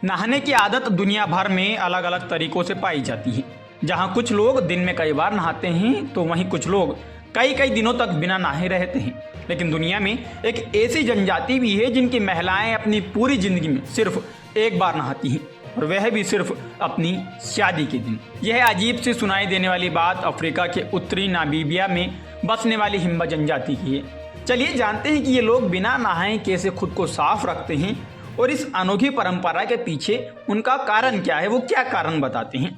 नहाने की आदत दुनिया भर में अलग अलग तरीकों से पाई जाती है। जहां कुछ लोग दिन में कई बार नहाते हैं तो वहीं कुछ लोग कई कई दिनों तक बिना नहाए रहते हैं। लेकिन दुनिया में एक ऐसी जनजाति भी है जिनकी महिलाएं अपनी पूरी जिंदगी में सिर्फ एक बार नहाती हैं, और वह भी सिर्फ अपनी शादी के दिन। यह अजीब सी सुनाई देने वाली बात अफ्रीका के उत्तरी नामीबिया में बसने वाली हिम्बा जनजाति की है। चलिए जानते हैं कि ये लोग बिना नहाए कैसे खुद को साफ रखते हैं और इस अनोखी परंपरा के पीछे उनका कारण क्या है, वो क्या कारण बताते हैं।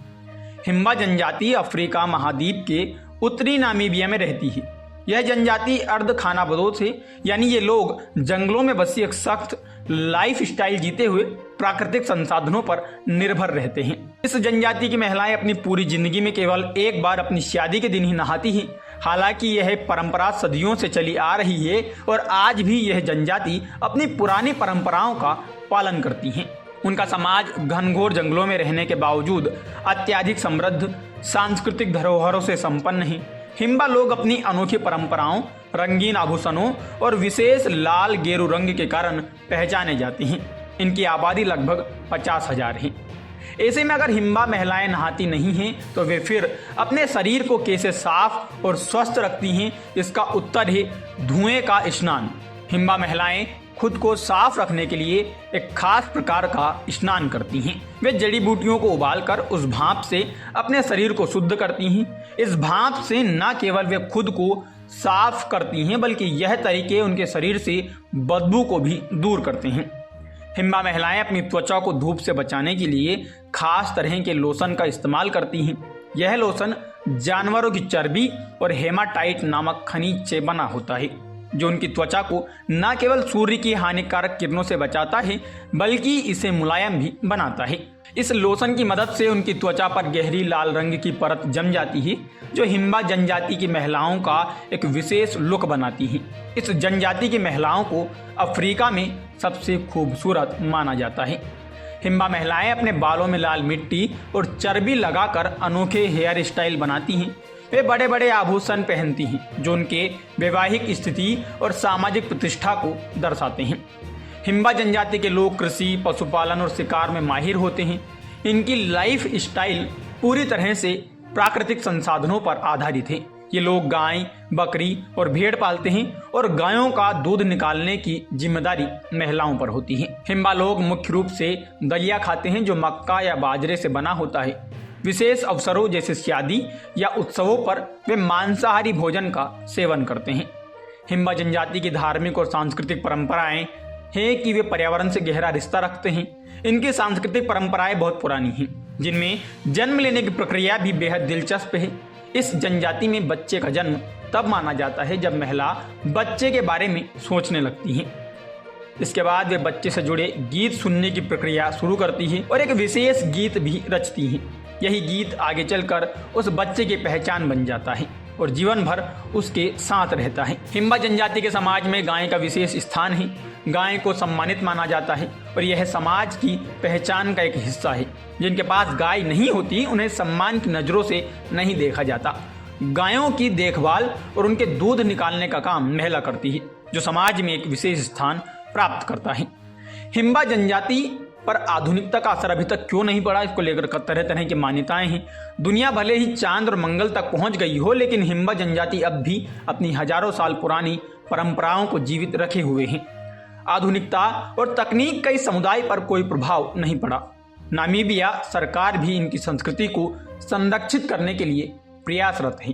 हिम्बा जनजाति अफ्रीका महाद्वीप के उत्तरी नामीबिया में रहती है। यह जनजाति अर्ध खानाबदोश है, यानी ये लोग जंगलों में बसी एक सख्त लाइफ स्टाइल जीते हुए प्राकृतिक संसाधनों पर निर्भर रहते हैं। इस जनजाति की महिलाएं अपनी पूरी जिंदगी में केवल एक बार अपनी शादी के दिन ही नहाती हैं। हालांकि यह परंपरा सदियों से चली आ रही है और आज भी यह जनजाति अपनी पुरानी परंपराओं का पालन करती है। उनका समाज घनघोर जंगलों में रहने के बावजूद अत्यधिक समृद्ध सांस्कृतिक धरोहरों से संपन्न है। हिम्बा लोग अपनी अनोखी परंपराओं, रंगीन आभूषणों और विशेष लाल गेरू रंग के कारण पहचाने जाते हैं। इनकी आबादी लगभग 50,000 है। ऐसे में अगर हिम्बा महिलाएं नहाती नहीं हैं तो वे फिर अपने शरीर को कैसे साफ और स्वस्थ रखती हैं? इसका उत्तर है धुएं का स्नान। हिम्बा महिलाएं खुद को साफ रखने के लिए एक खास प्रकार का स्नान करती हैं। वे जड़ी बूटियों को उबालकर उस भाप से अपने शरीर को शुद्ध करती हैं। इस भाप से न केवल वे खुद को साफ करती हैं बल्कि यह तरीके उनके शरीर से बदबू को भी दूर करते हैं। हिम्बा महिलाएं अपनी त्वचा को धूप से बचाने के लिए खास तरह के लोशन का इस्तेमाल करती हैं। यह लोशन जानवरों की चर्बी और हेमाटाइट नामक खनिज से बना होता है, जो उनकी त्वचा को न केवल सूर्य की हानिकारक किरणों से बचाता है बल्कि इसे मुलायम भी बनाता है। इस लोशन की मदद से उनकी त्वचा पर गहरी लाल रंग की परत जम जाती है, जो हिम्बा जनजाति की महिलाओं का एक विशेष लुक बनाती है। इस जनजाति की महिलाओं को अफ्रीका में सबसे खूबसूरत माना जाता है। हिम्बा महिलाएं अपने बालों में लाल मिट्टी और चर्बी लगाकर अनोखे हेयर स्टाइल बनाती हैं। वे बड़े बड़े आभूषण पहनती हैं जो उनके वैवाहिक स्थिति और सामाजिक प्रतिष्ठा को दर्शाते हैं। हिम्बा जनजाति के लोग कृषि, पशुपालन और शिकार में माहिर होते हैं। इनकी लाइफ स्टाइल पूरी तरह से प्राकृतिक संसाधनों पर आधारित है। ये लोग गाय, बकरी और भेड़ पालते हैं और गायों का दूध निकालने की जिम्मेदारी महिलाओं पर होती है। हिम्बा लोग मुख्य रूप से दलिया खाते हैं जो मक्का या बाजरे से बना होता है। विशेष अवसरों जैसे शादी या उत्सवों पर वे मांसाहारी भोजन का सेवन करते हैं। हिम्बा जनजाति की धार्मिक और सांस्कृतिक परंपराएं हैं कि वे पर्यावरण से गहरा रिश्ता रखते हैं। इनकी सांस्कृतिक परंपराएं बहुत पुरानी हैं, जिनमें जन्म लेने की प्रक्रिया भी बेहद दिलचस्प है। इस जनजाति में बच्चे का जन्म तब माना जाता है जब महिला बच्चे के बारे में सोचने लगती है। इसके बाद वे बच्चे से जुड़े गीत सुनने की प्रक्रिया शुरू करती है और एक विशेष गीत भी रचती है। यही गीत आगे चलकर उस बच्चे की पहचान बन जाता है और जीवन भर उसके साथ रहता है। हिम्बा जनजाति के समाज में गाय का विशेष स्थान है। गाय को सम्मानित माना जाता है और यह समाज की पहचान का एक हिस्सा है। जिनके पास गाय नहीं होती उन्हें सम्मान की नज़रों से नहीं देखा जाता। गायों की देखभाल और उनके दूध निकालने का काम महिला करती है, जो समाज में एक विशेष स्थान प्राप्त करता है। हिम्बा जनजाति पर आधुनिकता का असर अभी तक क्यों नहीं पड़ा, इसको लेकर तरह तरह की मान्यताएं हैं। दुनिया भले ही चांद और मंगल तक पहुंच गई हो, लेकिन हिम्बा जनजाति अब भी अपनी हजारों साल पुरानी परंपराओं को जीवित रखे हुए हैं। आधुनिकता और तकनीक का इस समुदाय पर कोई प्रभाव नहीं पड़ा। नामीबिया सरकार भी इनकी संस्कृति को संरक्षित करने के लिए प्रयासरत है।